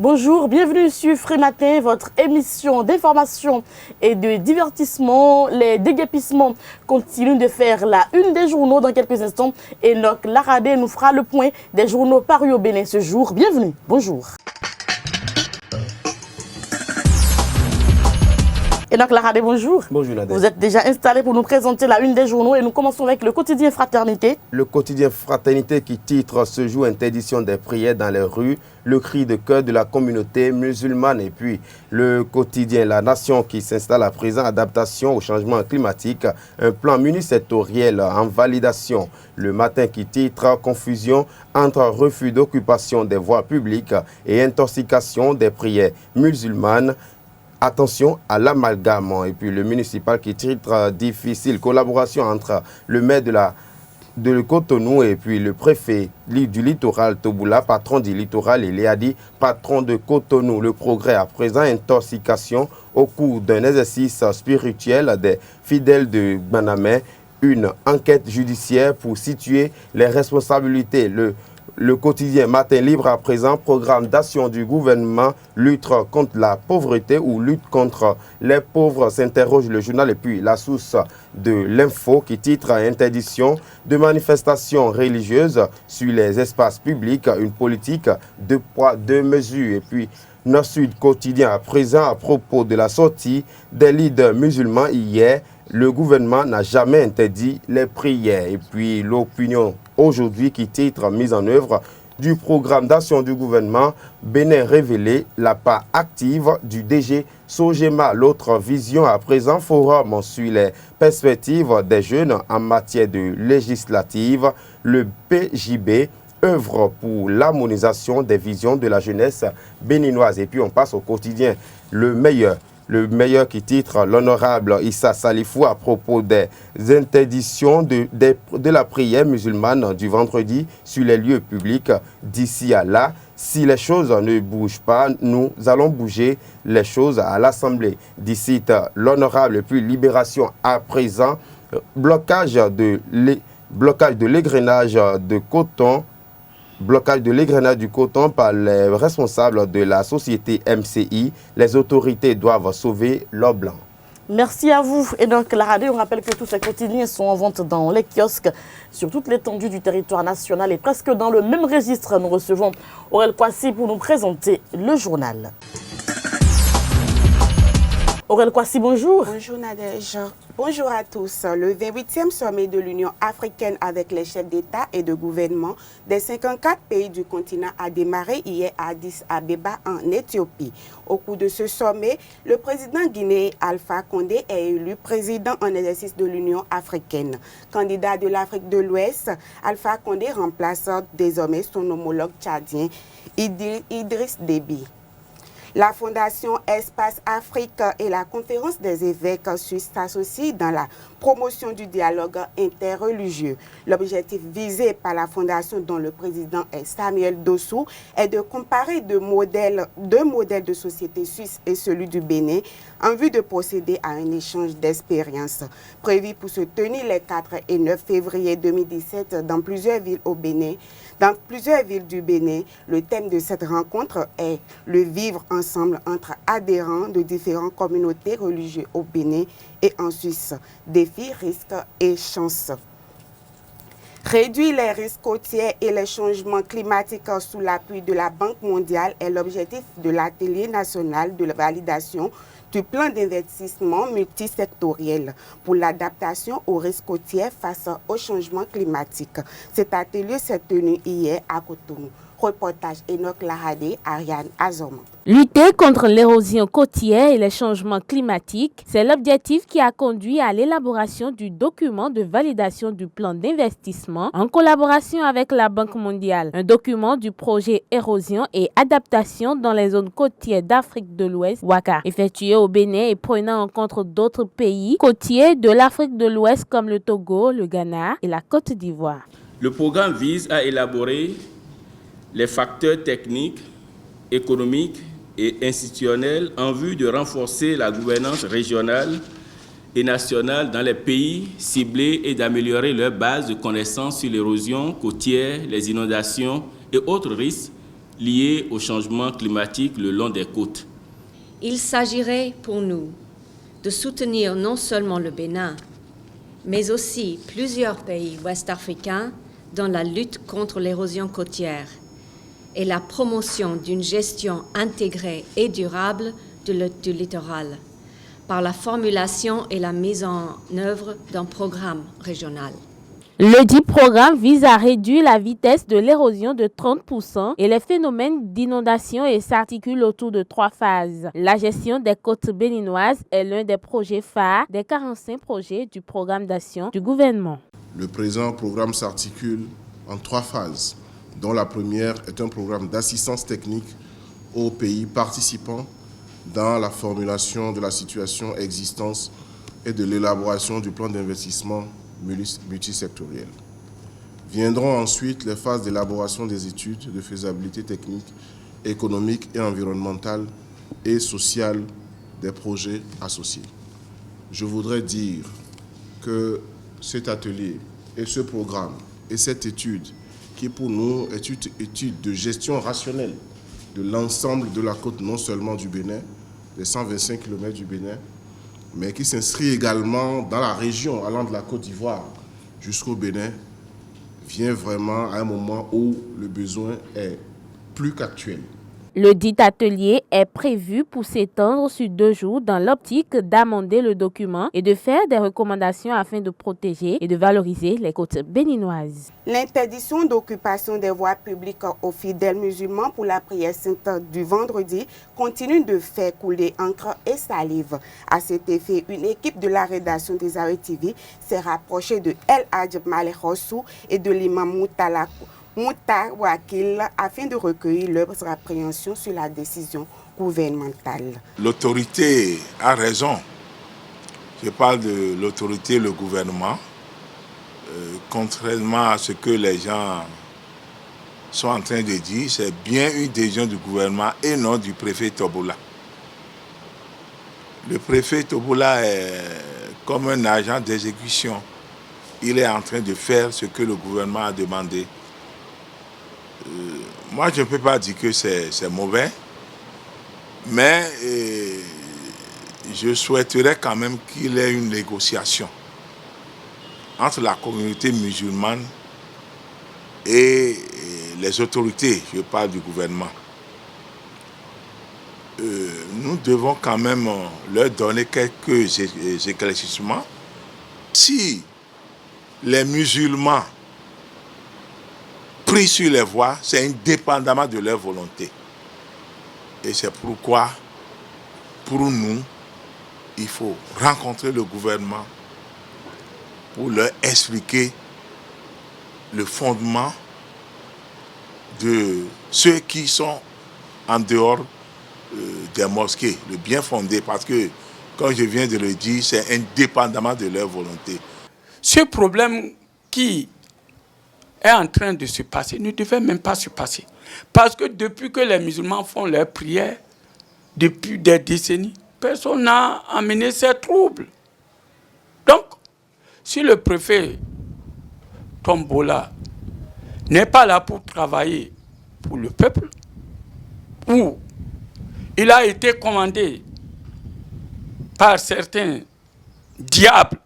Bonjour, bienvenue sur Frématin, votre émission d'information et de divertissement. Les déguépissements continuent de faire la une des journaux dans quelques instants. Enoch Laradé nous fera le point des journaux parus au Bénin ce jour. Bienvenue, bonjour. Enoch Laradé, bonjour. Bonjour Nadège. Vous êtes déjà installé pour nous présenter la une des journaux et nous commençons avec le quotidien Fraternité. Le quotidien Fraternité qui titre ce jour interdiction des prières dans les rues, le cri de cœur de la communauté musulmane. Et puis le quotidien La Nation qui s'installe à présent, adaptation au changement climatique, un plan municipal en validation. Le Matin qui titre confusion entre refus d'occupation des voies publiques et intoxication des prières musulmanes. Attention à l'amalgame. Et puis le municipal qui titre difficile collaboration entre le maire de Cotonou et puis le préfet du littoral Toboula, patron du littoral, et Léadi, patron de Cotonou. Le progrès à présent, intoxication au cours d'un exercice spirituel des fidèles de Banamé, une enquête judiciaire pour situer les responsabilités. Le quotidien Matin Libre à présent, programme d'action du gouvernement, lutte contre la pauvreté ou lutte contre les pauvres, s'interroge le journal. Et puis la source de l'info qui titre interdiction de manifestations religieuses sur les espaces publics, une politique de poids, de mesures. Et puis Nord-Sud quotidien à présent à propos de la sortie des leaders musulmans hier. Le gouvernement n'a jamais interdit les prières. Et puis l'opinion aujourd'hui qui titre mise en œuvre du programme d'action du gouvernement, Bénin révélé la part active du DG Sogema. L'autre vision à présent, forum sur les perspectives des jeunes en matière de législative. Le PJB œuvre pour l'harmonisation des visions de la jeunesse béninoise. Et puis on passe au quotidien Le meilleur qui titre l'honorable Issa Salifou à propos des interdictions de la prière musulmane du vendredi sur les lieux publics. D'ici à là, si les choses ne bougent pas, nous allons bouger les choses à l'Assemblée. D'ici l'honorable et puis libération à présent, blocage de l'égrenage de coton. Blocage de l'égrenage du coton par les responsables de la société MCI. Les autorités doivent sauver l'or blanc. Merci à vous. Et donc, Laradé, on rappelle que tous ces quotidiens sont en vente dans les kiosques sur toute l'étendue du territoire national. Et presque dans le même registre, nous recevons Aurel Kwasi pour nous présenter le journal. Aurel Kwasi, bonjour. Bonjour Nadège. Bonjour à tous. Le 28e sommet de l'Union africaine avec les chefs d'État et de gouvernement des 54 pays du continent a démarré hier à Addis Abeba en Éthiopie. Au cours de ce sommet, le président guinéen Alpha Condé est élu président en exercice de l'Union africaine. Candidat de l'Afrique de l'Ouest, Alpha Condé remplace désormais son homologue tchadien Idriss Déby. La Fondation Espace Afrique et la Conférence des évêques suisses s'associent dans la promotion du dialogue interreligieux. L'objectif visé par la Fondation, dont le président est Samuel Dossou, est de comparer deux modèles de société suisse et celui du Bénin en vue de procéder à un échange d'expériences. Prévu pour se tenir les 4 et 9 février 2017 dans plusieurs villes au Bénin. Dans plusieurs villes du Bénin, le thème de cette rencontre est le vivre ensemble entre adhérents de différentes communautés religieuses au Bénin et en Suisse. Défis, risques et chances. Réduire les risques côtiers et les changements climatiques sous l'appui de la Banque mondiale est l'objectif de l'atelier national de validation du plan d'investissement multisectoriel pour l'adaptation aux risques côtiers face au changement climatique. Cet atelier s'est tenu hier à Cotonou. Reportage Enoch Laradé, Ariane Azoma. Lutter contre l'érosion côtière et les changements climatiques, c'est l'objectif qui a conduit à l'élaboration du document de validation du plan d'investissement en collaboration avec la Banque mondiale. Un document du projet érosion et adaptation dans les zones côtières d'Afrique de l'Ouest, WACA, effectué au Bénin et prenant en compte d'autres pays côtiers de l'Afrique de l'Ouest comme le Togo, le Ghana et la Côte d'Ivoire. Le programme vise à élaborer les facteurs techniques, économiques et institutionnels en vue de renforcer la gouvernance régionale et nationale dans les pays ciblés et d'améliorer leur base de connaissances sur l'érosion côtière, les inondations et autres risques liées au changement climatique le long des côtes. Il s'agirait pour nous de soutenir non seulement le Bénin, mais aussi plusieurs pays ouest-africains dans la lutte contre l'érosion côtière et la promotion d'une gestion intégrée et durable du littoral par la formulation et la mise en œuvre d'un programme régional. Le dit programme vise à réduire la vitesse de l'érosion de 30% et les phénomènes d'inondation et s'articule autour de 3 phases. La gestion des côtes béninoises est l'un des projets phares des 45 projets du programme d'action du gouvernement. Le présent programme s'articule en 3 phases, dont la première est un programme d'assistance technique aux pays participants dans la formulation de la situation existante et de l'élaboration du plan d'investissement multisectoriel. Viendront ensuite les phases d'élaboration des études de faisabilité technique, économique et environnementale et sociale des projets associés. Je voudrais dire que cet atelier et ce programme et cette étude, qui pour nous est une étude de gestion rationnelle de l'ensemble de la côte, non seulement du Bénin, des 125 km du Bénin, mais qui s'inscrit également dans la région allant de la Côte d'Ivoire jusqu'au Bénin, vient vraiment à un moment où le besoin est plus qu'actuel. Le dit atelier est prévu pour s'étendre sur 2 jours dans l'optique d'amender le document et de faire des recommandations afin de protéger et de valoriser les côtes béninoises. L'interdiction d'occupation des voies publiques aux fidèles musulmans pour la prière sainte du vendredi continue de faire couler encre et salive. À cet effet, une équipe de la rédaction des Arrêts TV s'est rapprochée de El Hadj Malek Rossou et de l'imam Moutawakil afin de recueillir leurs appréhensions sur la décision gouvernementale. L'autorité a raison. Je parle de l'autorité, le gouvernement. Contrairement à ce que les gens sont en train de dire, c'est bien une décision du gouvernement et non du préfet Tobola. Le préfet Tobola est comme un agent d'exécution. Il est en train de faire ce que le gouvernement a demandé. Moi, je ne peux pas dire que c'est mauvais, mais je souhaiterais quand même qu'il y ait une négociation entre la communauté musulmane et les autorités, je parle du gouvernement. Nous devons quand même leur donner quelques éclaircissements. Si les musulmans pris sur les voies, c'est indépendamment de leur volonté. Et c'est pourquoi, pour nous, il faut rencontrer le gouvernement pour leur expliquer le fondement de ceux qui sont en dehors des mosquées, le bien fondé, parce que, comme je viens de le dire, c'est indépendamment de leur volonté. Ce problème qui est en train de se passer ne devait même pas se passer. Parce que depuis que les musulmans font leurs prières, depuis des décennies, personne n'a amené ces troubles. Donc, si le préfet Tombola n'est pas là pour travailler pour le peuple, ou il a été commandé par certains diables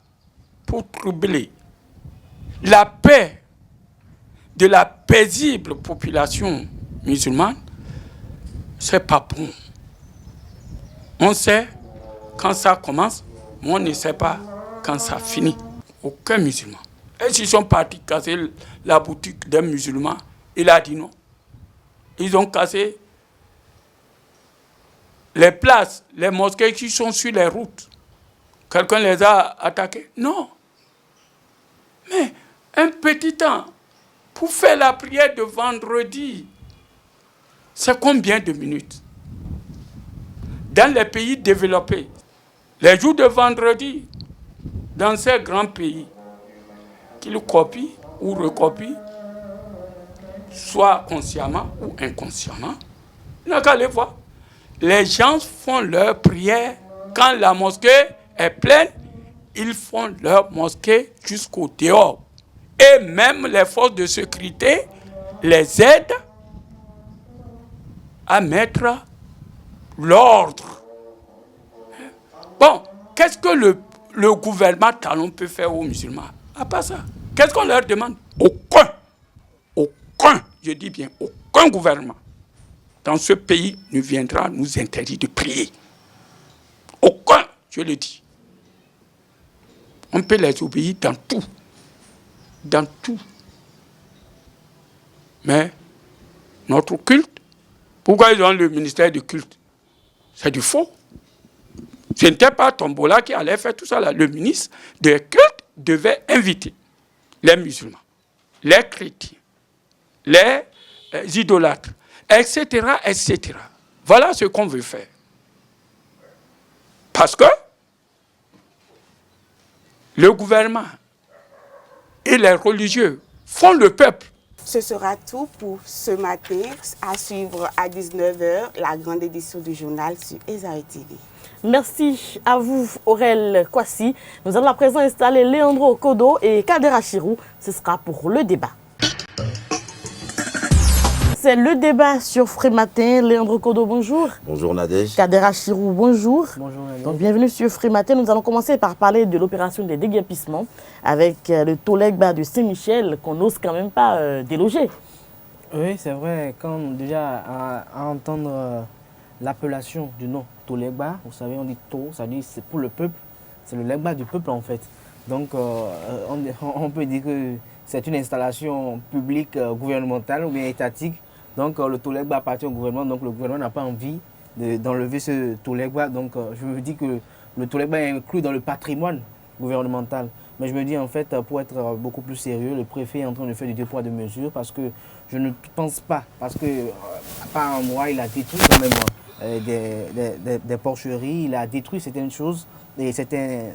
pour troubler la paix de la paisible population musulmane, c'est pas bon. On sait quand ça commence, mais on ne sait pas quand ça finit. Aucun musulman. Et s'ils sont partis casser la boutique d'un musulman, il a dit non. Ils ont cassé les places, les mosquées qui sont sur les routes. Quelqu'un les a attaqués? Non. Mais un petit temps, pour faire la prière de vendredi, c'est combien de minutes? Dans les pays développés, les jours de vendredi, dans ces grands pays, qu'ils copient ou recopient, soit consciemment ou inconsciemment, il n'a qu'à les voir. Les gens font leur prière quand la mosquée est pleine, ils font leur mosquée jusqu'au dehors. Et même les forces de sécurité les aident à mettre l'ordre. Bon, qu'est-ce que le gouvernement Talon peut faire aux musulmans? À part ça, qu'est-ce qu'on leur demande? Aucun, je dis bien, aucun gouvernement dans ce pays ne viendra nous interdire de prier. Aucun, je le dis. On peut les obéir dans tout. Dans tout. Mais notre culte, pourquoi ils ont le ministère du culte? C'est du faux. Ce n'était pas Tombola qui allait faire tout ça là. Le ministre des cultes devait inviter les musulmans, les chrétiens, les idolâtres, etc., etc. Voilà ce qu'on veut faire. Parce que le gouvernement et les religieux font le peuple. Ce sera tout pour ce matin. À suivre à 19h, la grande édition du journal sur Ezari TV. Merci à vous, Aurel Kwasi. Nous allons à présent installer Leandro Kodo et Kadera Chirou. Ce sera pour le débat. C'est le débat sur Frématin. Leandro Kodo, bonjour. Bonjour Nadège. Kadera Chirou, bonjour. Bonjour Nadège. Donc, bienvenue sur Frématin. Nous allons commencer par parler de l'opération des déguerpissements avec le Tolegba de Saint-Michel qu'on n'ose quand même pas déloger. Oui, c'est vrai. Quand déjà à entendre l'appellation du nom Tolegba, vous savez, on dit To, ça dit c'est pour le peuple. C'est le Legba du peuple en fait. Donc on peut dire que c'est une installation publique, gouvernementale ou bien étatique. Donc le Tolegba appartient au gouvernement, donc le gouvernement n'a pas envie d'enlever ce Tolegba. Donc je me dis que le Tolegba est inclus dans le patrimoine gouvernemental. Mais je me dis en fait, pour être beaucoup plus sérieux, le préfet est en train de faire du 2 poids 2 mesures parce que je ne pense pas, parce que par un mois, il a détruit quand même des porcheries, il a détruit certaines choses, et certaines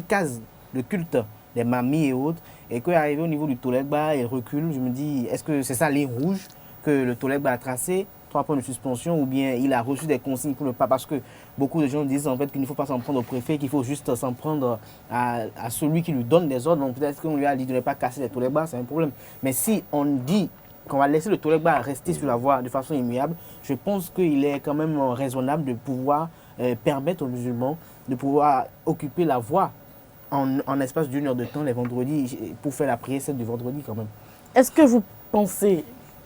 cases de culte, des mamies et autres, et qu'arrivé au niveau du Tolegba, il recule. Je me dis, est-ce que c'est ça les rouges que le Tolegba a tracé, 3 points de suspension, ou bien il a reçu des consignes pour ne pas, parce que beaucoup de gens disent en fait qu'il ne faut pas s'en prendre au préfet, qu'il faut juste s'en prendre à celui qui lui donne des ordres. Donc peut-être qu'on lui a dit de ne pas casser les Tolegba, c'est un problème. Mais si on dit qu'on va laisser le Tolegba rester sur la voie de façon immuable, je pense qu'il est quand même raisonnable de pouvoir permettre aux musulmans de pouvoir occuper la voie en espace d'1 heure de temps les vendredis pour faire la prière celle du vendredi quand même. Est-ce que vous pensez,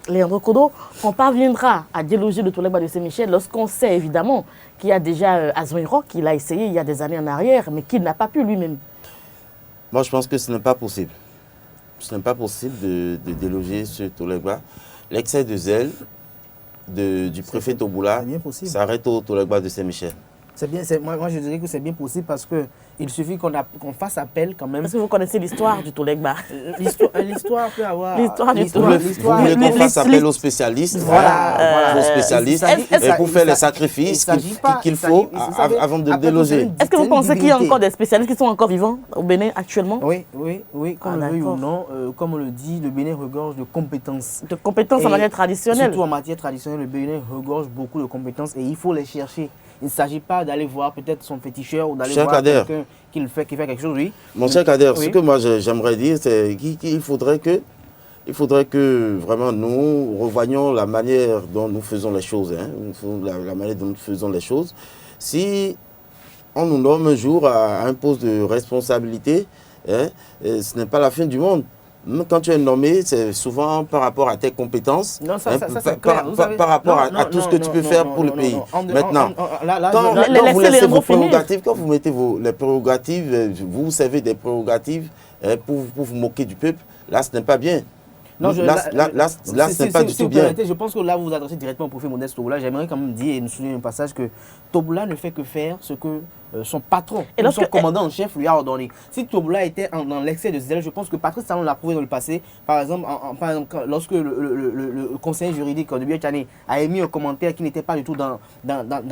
Leandro Kodo, qu'on parviendra à déloger le Tolegba de Saint-Michel lorsqu'on sait évidemment qu'il y a déjà Azouiro qui l'a essayé il y a des années en arrière, mais qu'il n'a pas pu lui-même? Moi, je pense que ce n'est pas possible. Ce n'est pas possible de déloger ce Tolegba. L'excès de zèle du préfet Toboula s'arrête au Tolegba de Saint-Michel. C'est bien, moi je dirais que c'est bien possible parce qu'il suffit qu'on fasse appel quand même. Est-ce que vous connaissez l'histoire du Tolegba? L'histoire peut avoir... L'histoire du Tolegba. Vous voulez qu'on fasse appel aux spécialistes, aux spécialistes, pour faire les sacrifices qu'il faut avant de déloger. Est-ce que vous pensez qu'il y a encore des spécialistes qui sont encore vivants au Bénin actuellement? Oui, qu'on le veuille ou non, comme on le dit, le Bénin regorge de compétences. De compétences en matière traditionnelle. Surtout en matière traditionnelle, le Bénin regorge beaucoup de compétences et il faut les chercher. Il ne s'agit pas d'aller voir peut-être son féticheur ou d'aller voir quelqu'un qui fait quelque chose, oui. Mon cher Kader, ce que moi j'aimerais dire, c'est qu'il faudrait que vraiment nous revoyions la manière dont nous faisons les choses. La manière dont nous faisons les choses. Si on nous nomme un jour à un poste de responsabilité, ce n'est pas la fin du monde. Quand tu es nommé, c'est souvent par rapport à tes compétences, par rapport à tout ce que tu peux faire pour le pays. Maintenant, quand vous laissez vos prérogatives, quand vous mettez les prérogatives, vous servez des prérogatives pour vous moquer du peuple, là, ce n'est pas bien. Non, là, ce n'est pas du tout bien. Je pense que là, vous vous adressez directement au préfet Modeste Toboula. J'aimerais quand même dire et nous souligner un passage que Toboula ne fait que faire ce que son patron, son commandant en chef lui a ordonné. Si Toboula était dans l'excès de zèle, je pense que Patrice Talon l'a prouvé dans le passé. Par exemple, lorsque le conseiller juridique de Biachane a émis un commentaire qui n'était pas du tout dans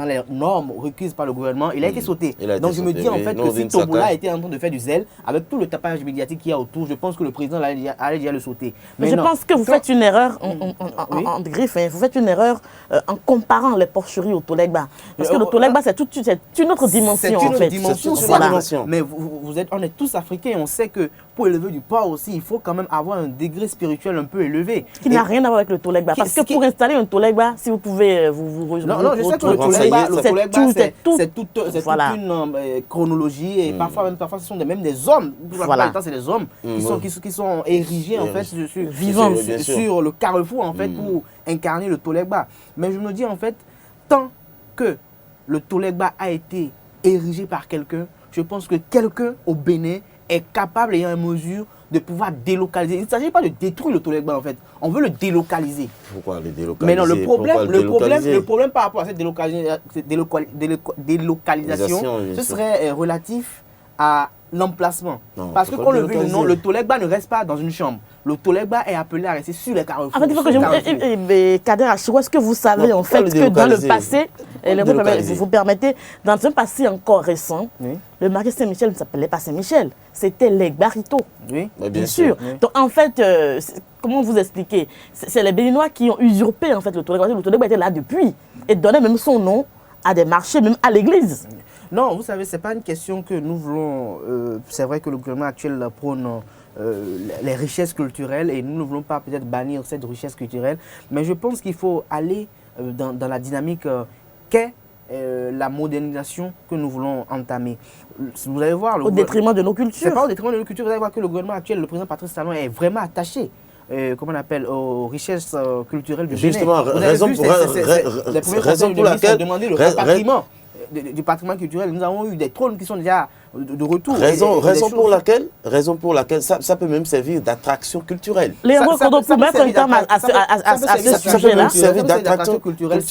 les normes requises par le gouvernement, il a été sauté. Donc je me dis en fait que si Toboula était en train de faire du zèle, avec tout le tapage médiatique qu'il y a autour, je pense que le président allait déjà le sauter. Mais je pense que vous faites une erreur en griffe, vous faites une erreur en comparant les porcheries au Tolegba. Parce que le Tolegba, c'est une autre dimension. dimension, en fait. Dimension, Voilà. Mais on est tous africains, on sait que pour élever du porc aussi, il faut quand même avoir un degré spirituel un peu élevé. Qui n'a rien à voir avec le Tolegba. Parce que pour installer un Tolegba, si vous pouvez vous non, je sais que le Tolegba, c'est toute une chronologie et parfois ce sont même des hommes. Voilà. C'est des hommes qui sont érigés en fait sur le carrefour en fait pour incarner le Tolegba. Mais je me dis en fait, tant que le Tolegba a été érigé par quelqu'un, je pense que quelqu'un au Bénin est capable et en mesure de pouvoir délocaliser. Il ne s'agit pas de détruire le Tolegba en fait, on veut le délocaliser. Pourquoi le délocaliser? Mais non, le problème par rapport à cette délocalisation, ce serait relatif à l'emplacement. Parce que quand le veut ou non, le Tolegba ne reste pas dans une chambre. Le Tolegba est appelé à rester sur les carrefours. En fait, il faut que Kader Achirou, est-ce que vous savez en fait que dans le passé, vous permettez, dans un passé encore récent, le marquis Saint-Michel ne s'appelait pas Saint-Michel, c'était Legba Rito. Oui, bien sûr. Donc en fait, comment vous expliquer? C'est les Béninois qui ont usurpé en fait le Tolegba. Le Tolegba était là depuis et donnait même son nom à des marchés, même à l'église. Non, vous savez, ce n'est pas une question que nous voulons. C'est vrai que le gouvernement actuel prône les richesses culturelles et nous ne voulons pas peut-être bannir cette richesse culturelle, mais je pense qu'il faut aller dans la dynamique qu'est la modernisation que nous voulons entamer. Vous allez voir, au détriment de nos cultures. C'est pas au détriment de nos cultures. Vous allez voir que le gouvernement actuel, le président Patrice Talon, est vraiment attaché. Comment on appelle, aux richesses culturelles du Bénin. Justement, raison pour laquelle demandé le rapatriement du patrimoine culturel. Nous avons eu des trônes qui sont déjà de retour. Raison pour laquelle ça peut même servir d'attraction culturelle. Léandre Kodo peut mettre un terme à ce sujet-là. Ça peut servir d'attraction culturelle.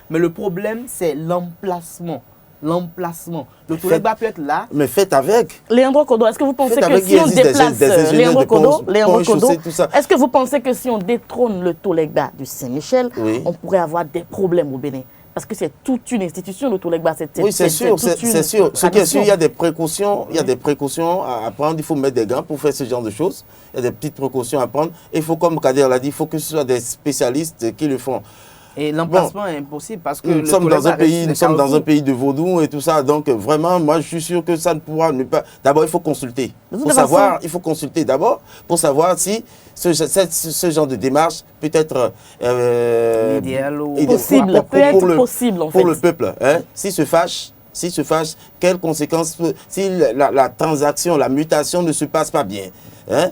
Mais le problème, c'est l'emplacement. Le Tolegba peut être là. Mais faites avec. Léandre Kodo, est-ce que vous pensez que si on déplace Léandre Kodo, est-ce que vous pensez que si on détrône le Tolegba du Saint-Michel, on pourrait avoir des problèmes au Bénin? Parce que c'est toute une institution, le Tolegba. Oui, c'est sûr, c'est sûr. Ce qui est sûr, il y a des précautions, à prendre. Il faut mettre des gants pour faire ce genre de choses. Il y a des petites précautions à prendre. Et il faut, comme Kader l'a dit, il faut que ce soit des spécialistes qui le font. Et l'emplacement est impossible parce que nous sommes dans un pays de vaudou et tout ça. Donc vraiment, moi je suis sûr que ça ne pourra ne pas. D'abord, il faut consulter. Il faut consulter d'abord pour savoir si ce genre de démarche peut être idéal ou possible, possible en fait. Pour le peuple. Hein, s'il se fâche, quelles conséquences, si la transaction, la mutation ne se passe pas bien. Hein?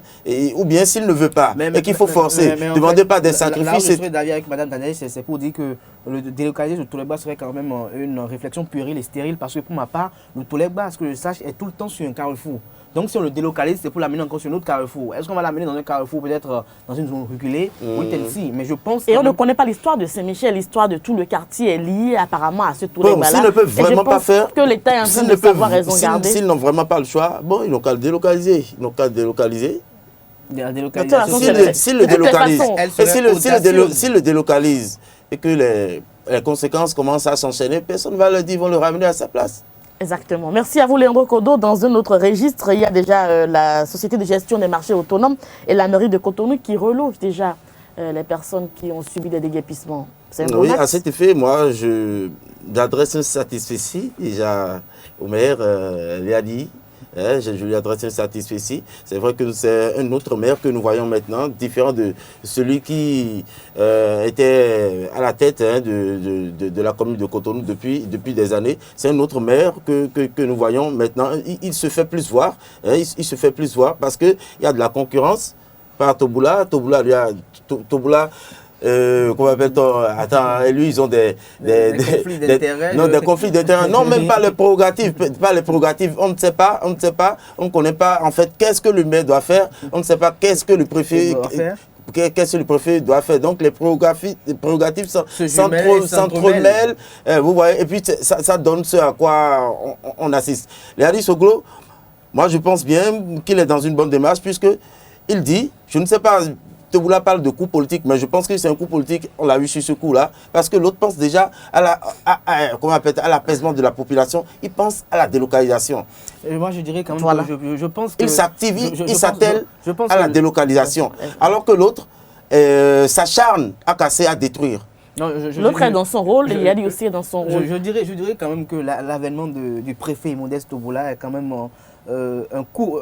Ou bien s'il ne veut pas et qu'il faut forcer, ne demandez pas des sacrifices. Là où je serais d'avis avec Mme Daniel, c'est pour dire que le délocaliser le Tolegba serait quand même une réflexion puérile et stérile parce que pour ma part, le Tolegba, à ce que je sache, est tout le temps sur un carrefour. Donc si on le délocalise, c'est pour l'amener encore sur un autre carrefour. Est-ce qu'on va l'amener dans un carrefour peut-être dans une zone reculée? Oui, si. Mais je pense. Et on ne connaît pas l'histoire de Saint-Michel, l'histoire de tout le quartier est liée apparemment à ce Tolegba-là. S'ils ne peuvent vraiment pas faire, que l'État est en train de savoir raison garder. S'ils n'ont vraiment pas le choix, bon, ils n'ont qu'à le délocaliser. S'ils le délocalisent et que les conséquences commencent à s'enchaîner, personne ne va leur dire, ils vont le ramener à sa place. Exactement. Merci à vous, Léandre Kodo. Dans un autre registre, il y a déjà la Société de gestion des marchés autonomes et la mairie de Cotonou qui reloge déjà les personnes qui ont subi des déguerpissements. Oui, à cet effet, moi, j'adresse un satisfait déjà au maire, Léadi. Je lui adresse un satisfait. C'est vrai que c'est un autre maire que nous voyons maintenant, différent de celui qui était à la tête de la commune de Cotonou depuis des années. C'est un autre maire que nous voyons maintenant. Il se fait plus voir. Il se fait plus voir parce qu'il y a de la concurrence par Toboula. Toboula, comment appelle-t-on? Attends, lui, ils ont des conflits d'intérêts. Non, des conflits d'intérêts. Non, même pas les prérogatives. On ne sait pas, on ne connaît pas, en fait, qu'est-ce que le maire doit faire. On ne sait pas qu'est-ce que le préfet doit faire. Donc, les prérogatives s'entremêlent. Vous voyez, et puis, ça donne ce à quoi on assiste. Léadi Soglo, moi, je pense bien qu'il est dans une bonne démarche, puisqu'il dit, je ne sais pas, Toboula parle de coup politique, mais je pense que c'est un coup politique, on l'a vu sur ce coup-là, parce que l'autre pense déjà à l'apaisement de la population, il pense à la délocalisation. Et moi, je dirais quand même que je pense que... Il s'attelle à la délocalisation, alors que l'autre s'acharne à casser, à détruire. L'autre est dans son rôle et Yadi aussi est dans son rôle. Je dirais quand même que l'avènement du préfet Modeste Tobola est quand même un coup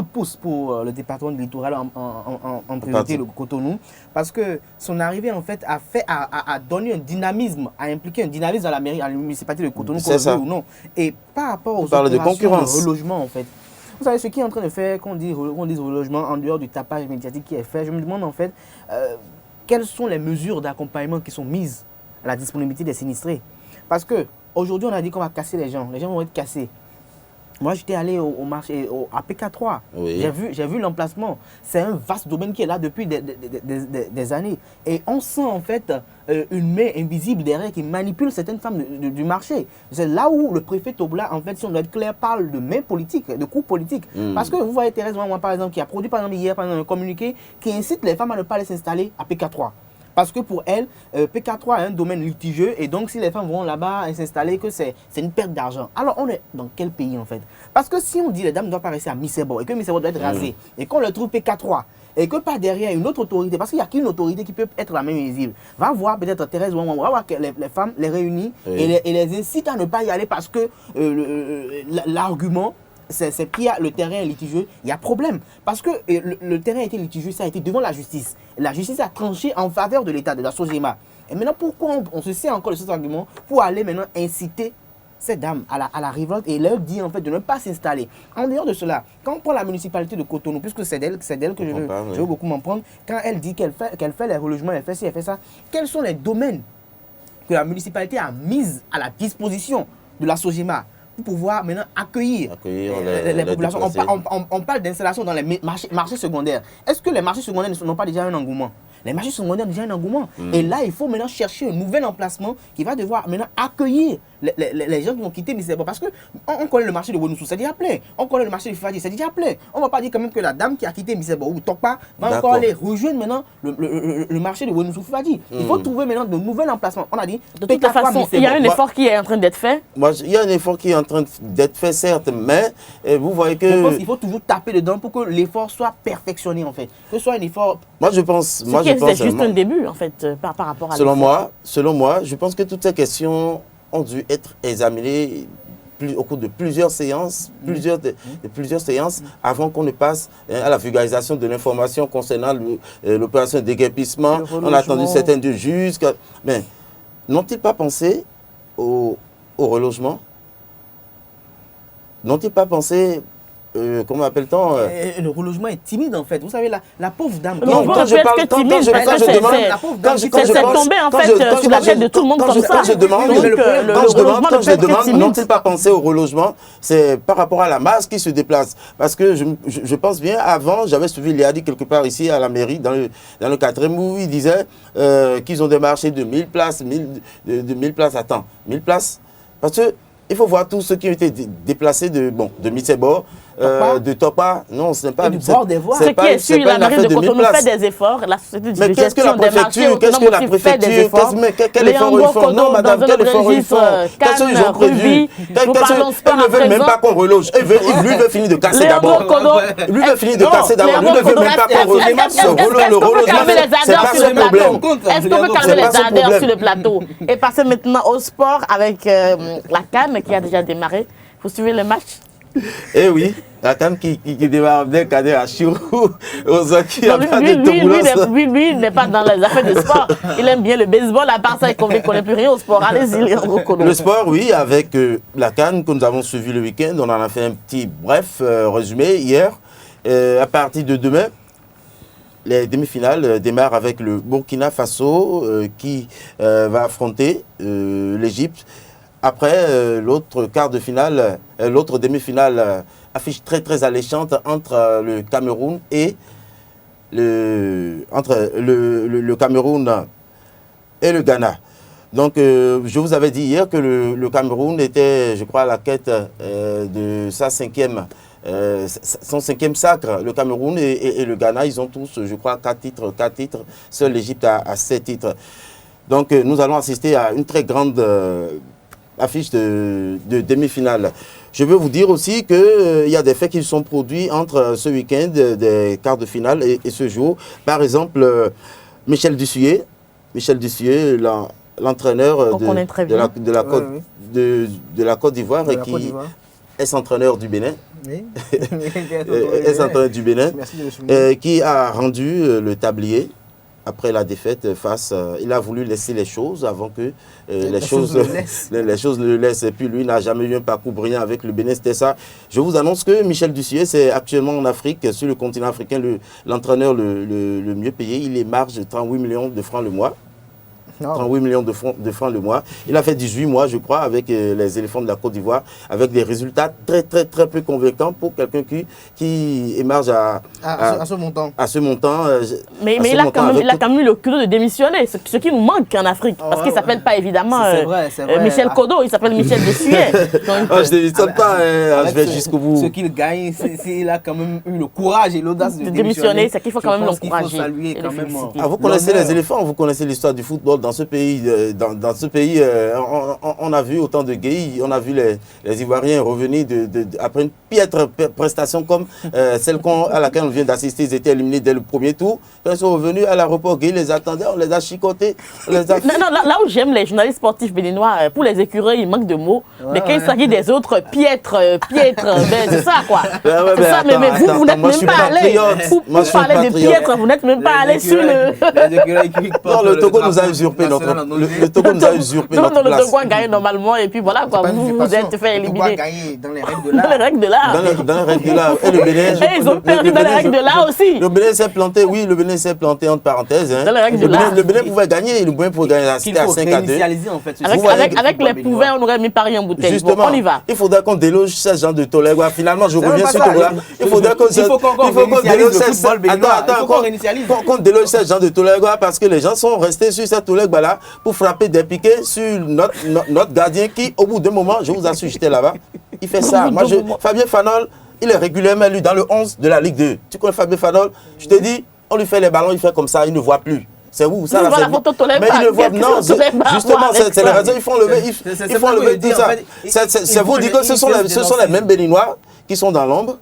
de pouce pour le département du littoral en priorité, le Cotonou, parce que son arrivée en fait a donné un dynamisme, a impliqué un dynamisme à la mairie, à la municipalité de Cotonou, qu'on le veut ou non. Et par rapport aux opérations de relogement en fait, vous savez ce qui est en train de faire, qu'on dise relogement en dehors du tapage médiatique qui est fait, je me demande en fait quelles sont les mesures d'accompagnement qui sont mises à la disponibilité des sinistrés. Parce qu'aujourd'hui on a dit qu'on va casser les gens vont être cassés. Moi, j'étais allé au marché, à PK3. Oui. J'ai vu l'emplacement. C'est un vaste domaine qui est là depuis des années. Et on sent en fait une main invisible derrière qui manipule certaines femmes du marché. C'est là où le préfet Tobola, en fait, si on doit être clair, parle de main politique, de coups politiques. Parce que vous voyez Thérèse, moi, par exemple, qui a produit par exemple hier un communiqué qui incite les femmes à ne pas aller s'installer à PK3. Parce que pour elle, PK3 est un domaine litigieux et donc si les femmes vont là-bas s'installer, que c'est une perte d'argent. Alors on est dans quel pays en fait? Parce que si on dit les dames ne doivent pas rester à Missebo et que Missebo doit être rasé et qu'on le trouve PK3 et que par derrière une autre autorité, parce qu'il n'y a qu'une autorité qui peut être la même visible, va voir peut-être Thérèse Ouamouan, va voir que les femmes les réunissent et les incite à ne pas y aller parce que l'argument, c'est qu'il y a le terrain litigieux, il y a problème. Parce que le terrain a été litigieux, ça a été devant la justice. La justice a tranché en faveur de l'État, de la SOGEMA. Et maintenant, pourquoi on se sert encore de cet argument pour aller maintenant inciter ces dames à la révolte et leur dire en fait de ne pas s'installer. En dehors de cela, quand on prend la municipalité de Cotonou, puisque c'est d'elle que je veux beaucoup m'en prendre, quand elle dit qu'elle fait les relogements, elle fait ci, elle fait ça, quels sont les domaines que la municipalité a mis à la disposition de la SOGEMA pour pouvoir maintenant accueillir les populations. On parle d'installation dans les marchés secondaires. Est-ce que les marchés secondaires n'ont pas déjà un engouement? Les marchés secondaires ont déjà un engouement. Et là, il faut maintenant chercher un nouvel emplacement qui va devoir maintenant accueillir les gens qui vont quitter Missebo. Parce qu'on connaît le marché de Wenoussou, c'est déjà plein. On connaît le marché de Fadi, c'est déjà plein. On ne va pas dire quand même que la dame qui a quitté Missebo ou Tokpa va encore aller rejoindre maintenant le marché de Wenoussou Fadi. Il faut trouver maintenant de nouveaux emplacements. On a dit, de toute façon, il y a un effort qui est en train d'être fait. Il y a un effort qui est en train d'être fait, certes, mais vous voyez que... Je pense qu'il faut toujours taper dedans pour que l'effort soit perfectionné, en fait. Que ce soit un effort... C'est juste un début, en fait, par rapport à Selon moi, je pense que toutes ces questions ont dû être examinées au cours de plusieurs séances, plusieurs séances, avant qu'on ne passe à la vulgarisation de l'information concernant l'opération de déguerpissement. On a attendu certains de juges. Mais n'ont-ils pas pensé au relogement? N'ont-ils pas pensé... comment appelle-t-on Le relogement est timide en fait. Vous savez, la pauvre dame. Non, quand je parle, quand je tombé en fait sur la tête de tout le monde comme ça. Quand je demande, n'ont-ils pas pensé au relogement? C'est par rapport à la masse qui se déplace. Parce que je pense bien, avant, j'avais suivi Liadi quelque part ici à la mairie, dans le 4e, où il disait qu'ils ont des marchés de 1000 places, de 1000 places, attends, 1000 places. Parce que il faut voir tous ceux qui ont été déplacés de Missebo, de Topa. Non, ce n'est pas... du bord des voies. Ce qui est sûr, la mairie de Cotonou fait des efforts. La société de gestion des marchés autonomes fait des efforts. Quel effort ils font? Non, madame, quel effort ils font? Quels sont ils ont prévus? Ils ne veulent même pas qu'on reloge. Lui veut finir de casser d'abord. Lui veut finir de casser d'abord. Lui ne veut même pas qu'on reloge. Le relogement, c'est pas son problème. Est-ce qu'on peut calmer les ardeurs sur le plateau et passer maintenant au sport avec la CAN qui a déjà démarré? Vous suivez le match? Eh oui, la CAN qui démarre bien Kader Achirou, lui, il n'est pas dans les affaires de sport. Il aime bien le baseball, à part ça, il ne connaît plus rien au sport. Allez-y, le sport, oui, avec la CAN que nous avons suivi le week-end, on en a fait un petit bref résumé hier. À partir de demain, les demi-finales démarrent avec le Burkina Faso qui va affronter l'Égypte. Après, l'autre quart de finale, l'autre demi-finale affiche très alléchante entre le Cameroun et le Cameroun et le Ghana. Donc, je vous avais dit hier que le Cameroun était, je crois, à la quête de son cinquième sacre. Le Cameroun et le Ghana, ils ont tous, je crois, 4 titres. Seule l'Égypte a 7 titres. Donc, nous allons assister à une très grande... affiche de demi-finale. Je veux vous dire aussi qu'il y a des faits qui sont produits entre ce week-end des quarts de finale et ce jour. Par exemple, Michel Dussuyer Michel Dussieu, l'entraîneur de la Côte d'Ivoire et qui est entraîneur du Bénin. Oui. Est-entraîneur du Bénin, qui a rendu le tablier après la défaite face. Il a voulu laisser les choses avant que les choses le laissent. Et puis lui n'a jamais eu un parcours brillant avec le Bénin, c'était ça. Je vous annonce que Michel Dussieu, c'est actuellement en Afrique, sur le continent africain, l'entraîneur le mieux payé. Il émarge 38 millions de francs le mois. 38 millions de francs le mois. Il a fait 18 mois, je crois, avec les éléphants de la Côte d'Ivoire, avec des résultats très peu convaincants pour quelqu'un qui émarge à ce montant. Mais il a quand même eu le culot de démissionner, ce qui nous manque en Afrique. Parce qu'il ne s'appelle pas évidemment Michel Kodo, il s'appelle Michel Dussieu. Je ne démissionne pas, je vais jusqu'au bout. Ce qu'il gagne, il a quand même eu le courage et l'audace de démissionner. C'est qu'il faut quand même l'encourager. Vous connaissez les éléphants, vous connaissez l'histoire du football dans ce pays, on a vu autant de guérilles, on a vu les Ivoiriens revenir après une piètre prestation comme celle à laquelle on vient d'assister. Ils étaient éliminés dès le premier tour. Quand ils sont revenus à l'aéroport, Guéhi les attendait, on les a chicotés. Non, là où j'aime les journalistes sportifs béninois, pour les écureuils, il manque de mots. Mais quand il s'agit des autres piètres, c'est ça quoi. C'est ça, mais vous n'êtes même pas allé. Vous parlez de piètres, vous n'êtes même pas allé sur le... Non, le Togo nous a usurpé le Togo nous a usurpé notre place. Le Togo a gagné normalement et puis voilà quoi, vous êtes fait éliminer. Le Togo a gagné dans les règles de l'art. Dans les règles de l'art. Dans les règles de l'art. Et le Bénin. Ils ont perdu dans les règles de l'art aussi. Le Bénin s'est planté, oui, le Bénin s'est planté entre parenthèses. Dans les règles de l'art. Le Bénin pouvait gagner, le Bénin pouvait gagner, c'était à 5-2. En fait. Avec les pouvoirs, on aurait mis Paris en bouteille. Justement, bon, on y va. Il faudrait qu'on déloge ces gens de Tolegua. Finalement, je reviens sur Tolegua. Il faudrait qu'on déloge ces gens de Tolegua parce que les gens sont restés sur cette Tolegua-là pour frapper des piquets sur notre gardien qui, au bout d'un moment, je vous assure, j'étais là-bas, il fait ça. Fabien Fanol, il est régulièrement élu dans le 11 de la Ligue 2. Tu connais Fabien Fanol? Je te dis, on lui fait les ballons, il fait comme ça, il ne voit plus. C'est où ça? Mais il ne voit non, justement, c'est la raison, ils font lever tout ça. C'est vous dire que ce sont les mêmes Béninois qui sont dans l'ombre,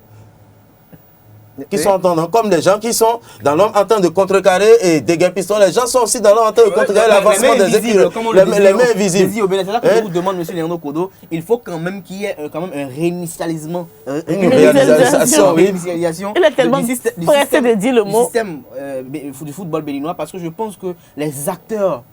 qui sont comme les gens qui sont dans l'ombre en train de contrecarrer et déguerpissons. Les gens sont aussi dans l'ombre en train de contrecarrer l'avancement des équipes. Les mains invisibles. C'est là que je vous demande, monsieur Léandro Kodo, il faut quand même qu'il y ait un réinitialisation. Une réalisation, oui. Il est tellement pressé de dire le mot. Du système du football béninois parce que je pense que les acteurs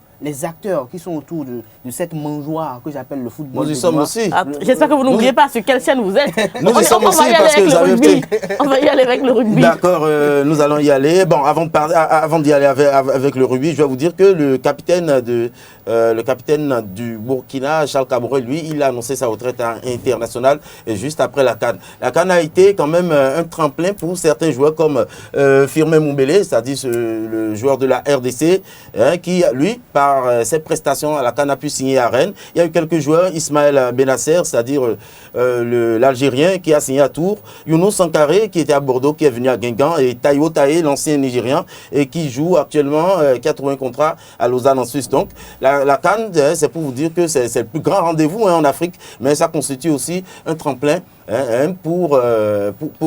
qui sont autour de cette mangeoire que j'appelle le football. Nous y sommes aussi. J'espère que vous n'oubliez pas sur quelle chaîne vous êtes. Nous y sommes aussi parce que vous avez on va y aller avec le rugby. D'accord, nous allons y aller. Bon, avant d'y aller avec le rugby, je vais vous dire que le capitaine du Burkina, Charles Kaboré, lui, il a annoncé sa retraite internationale juste après la CAN. La CAN a été quand même un tremplin pour certains joueurs comme Firmin Moumbélé, c'est-à-dire le joueur de la RDC, qui, lui, par ses prestations à la CAN a pu signer à Rennes. Il y a eu quelques joueurs, Ismaël Benasser, c'est-à-dire l'Algérien qui a signé à Tours, Younous Sankaré qui était à Bordeaux, qui est venu à Guingamp, et Taïwo Taé, l'ancien Nigérian, et qui joue actuellement, qui a trouvé un contrat à Lausanne en Suisse. Donc, la CAN, c'est pour vous dire que c'est le plus grand rendez-vous en Afrique, mais ça constitue aussi un tremplin pour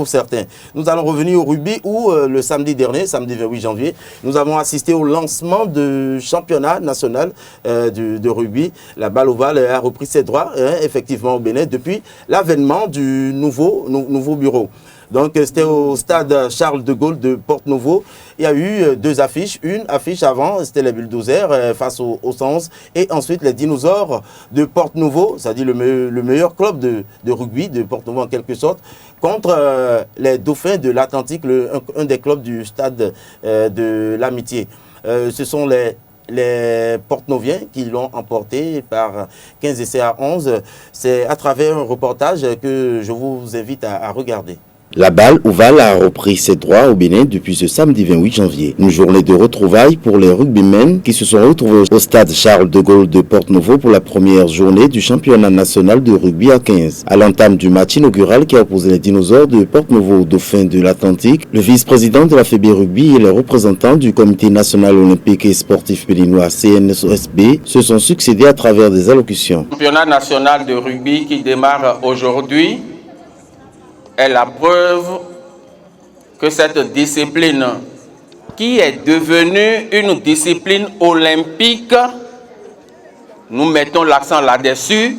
certains. Nous allons revenir au rugby où le samedi dernier, samedi 28 janvier, nous avons assisté au lancement du championnat national de rugby. La balle ovale a repris ses droits effectivement au Bénin depuis l'avènement du nouveau bureau. Donc c'était au stade Charles de Gaulle de Porto-Novo. Il y a eu deux affiches. Une affiche avant, c'était les Bulldozers face aux 111. Et ensuite les Dinosaures de Porto-Novo, c'est-à-dire le meilleur club de rugby de Porto-Novo en quelque sorte, contre les Dauphins de l'Atlantique, un des clubs du stade de l'Amitié. Ce sont les Porte-Noviens qui l'ont emporté par 15 essais à 11. C'est à travers un reportage que je vous invite à regarder. La balle ovale a repris ses droits au Bénin depuis ce samedi 28 janvier. Une journée de retrouvailles pour les rugbymen qui se sont retrouvés au stade Charles de Gaulle de Porto-Novo pour la première journée du championnat national de rugby à 15. À l'entame du match inaugural qui a opposé les Dinosaures de Porto-Novo aux Dauphins de l'Atlantique, le vice-président de la FEB Rugby et les représentants du Comité national olympique et sportif béninois CNOSB se sont succédés à travers des allocutions. Le championnat national de rugby qui démarre aujourd'hui est la preuve que cette discipline qui est devenue une discipline olympique, nous mettons l'accent là-dessus,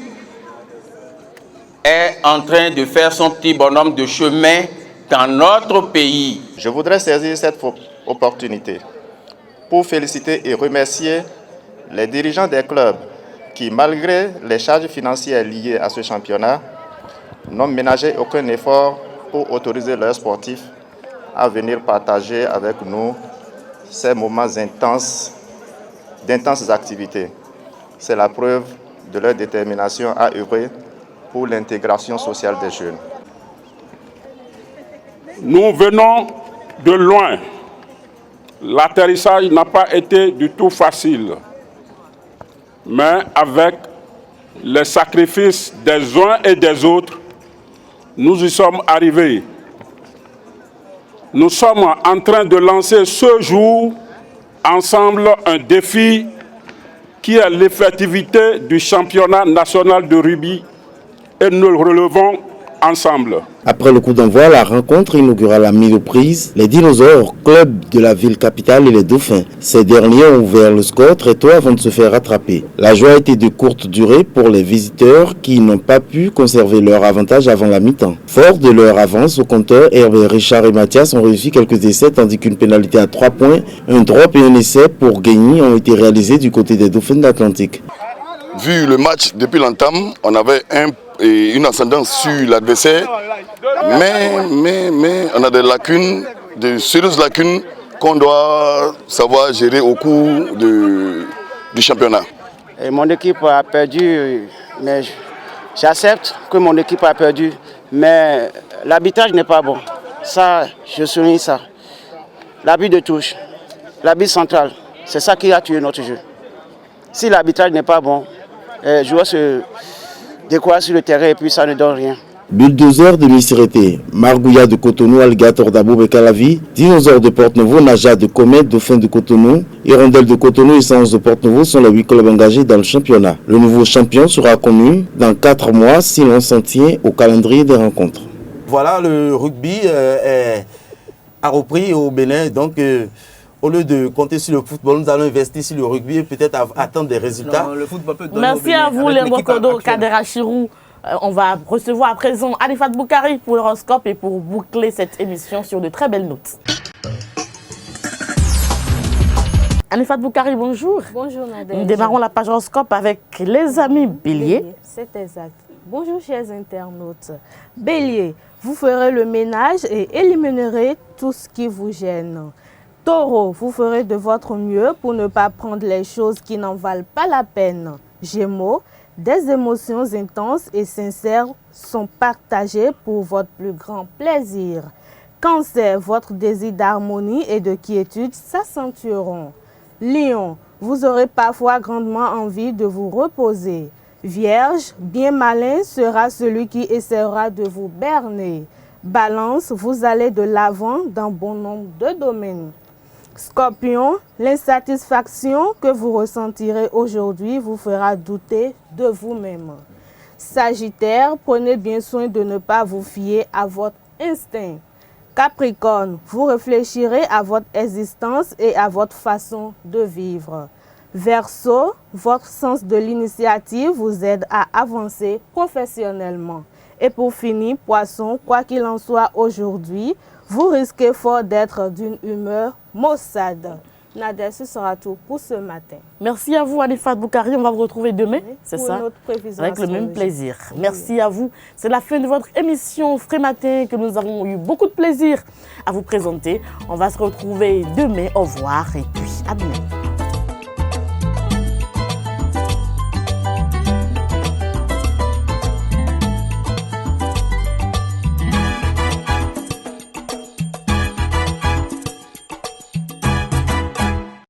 est en train de faire son petit bonhomme de chemin dans notre pays. Je voudrais saisir cette opportunité pour féliciter et remercier les dirigeants des clubs qui, malgré les charges financières liées à ce championnat, n'ont ménagé aucun effort pour autoriser leurs sportifs à venir partager avec nous ces moments intenses, d'intenses activités. C'est la preuve de leur détermination à œuvrer pour l'intégration sociale des jeunes. Nous venons de loin. L'atterrissage n'a pas été du tout facile. Mais avec les sacrifices des uns et des autres, nous y sommes arrivés. Nous sommes en train de lancer ce jour, ensemble, un défi qui est l'effectivité du championnat national de rugby et nous le relevons ensemble. Après le coup d'envoi, la rencontre inaugurale a mis aux prises les Dinosaures, club de la ville capitale, et les Dauphins. Ces derniers ont ouvert le score très tôt avant de se faire rattraper. La joie était de courte durée pour les visiteurs qui n'ont pas pu conserver leur avantage avant la mi-temps. Fort de leur avance au compteur, Hervé, Richard et Mathias ont réussi quelques essais tandis qu'une pénalité à 3 points, un drop et un essai pour gagner ont été réalisés du côté des Dauphins de l'Atlantique. Vu le match depuis l'entame, on avait une ascendance sur l'adversaire, mais on a des lacunes, de sérieuses lacunes qu'on doit savoir gérer au cours du championnat. Et mon équipe a perdu, mais j'accepte que mon équipe a perdu, mais l'arbitrage n'est pas bon. Ça, je souligne ça. L'arbitre de touche, l'arbitre central, c'est ça qui a tué notre jeu. Si l'arbitrage n'est pas bon, les joueurs se découragent sur le terrain et puis ça ne donne rien. Bulldozer de Missirete, Margouya de Cotonou, Alligator d'Abou Bekalavi, Dinosaure de Porte-Nouveau, Naja de Comet, Dauphin de Cotonou, Hirondelle de Cotonou et Sens de Porte-Nouveau sont les 8 clubs engagés dans le championnat. Le nouveau champion sera connu dans 4 mois si l'on s'en tient au calendrier des rencontres. Voilà, le rugby a repris au Bénin, donc au lieu de compter sur le football, nous allons investir sur le rugby et peut-être attendre des résultats. Non, le football peut donner merci à vous, Lengokodo Kadera Chirou. On va recevoir à présent Anifat Boukari pour l'horoscope et pour boucler cette émission sur de très belles notes. Anifat Boukari, bonjour. Bonjour Nadège. Nous démarrons la page horoscope avec les amis Bélier. C'est exact. Bonjour chers internautes. Bélier, vous ferez le ménage et éliminerez tout ce qui vous gêne. Taureau, vous ferez de votre mieux pour ne pas prendre les choses qui n'en valent pas la peine. Gémeaux, des émotions intenses et sincères sont partagées pour votre plus grand plaisir. Cancer, votre désir d'harmonie et de quiétude s'accentueront. Lion, vous aurez parfois grandement envie de vous reposer. Vierge, bien malin sera celui qui essaiera de vous berner. Balance, vous allez de l'avant dans bon nombre de domaines. Scorpion, l'insatisfaction que vous ressentirez aujourd'hui vous fera douter de vous-même. Sagittaire, prenez bien soin de ne pas vous fier à votre instinct. Capricorne, vous réfléchirez à votre existence et à votre façon de vivre. Verseau, votre sens de l'initiative vous aide à avancer professionnellement. Et pour finir, Poisson, quoi qu'il en soit aujourd'hui, vous risquez fort d'être d'une humeur maussade. Nadia, ce sera tout pour ce matin. Merci à vous, Anifat Boukari. On va vous retrouver demain, c'est ça? Avec le même plaisir. Merci à vous. C'est la fin de votre émission Frais Matin que nous avons eu beaucoup de plaisir à vous présenter. On va se retrouver demain. Au revoir et puis à demain.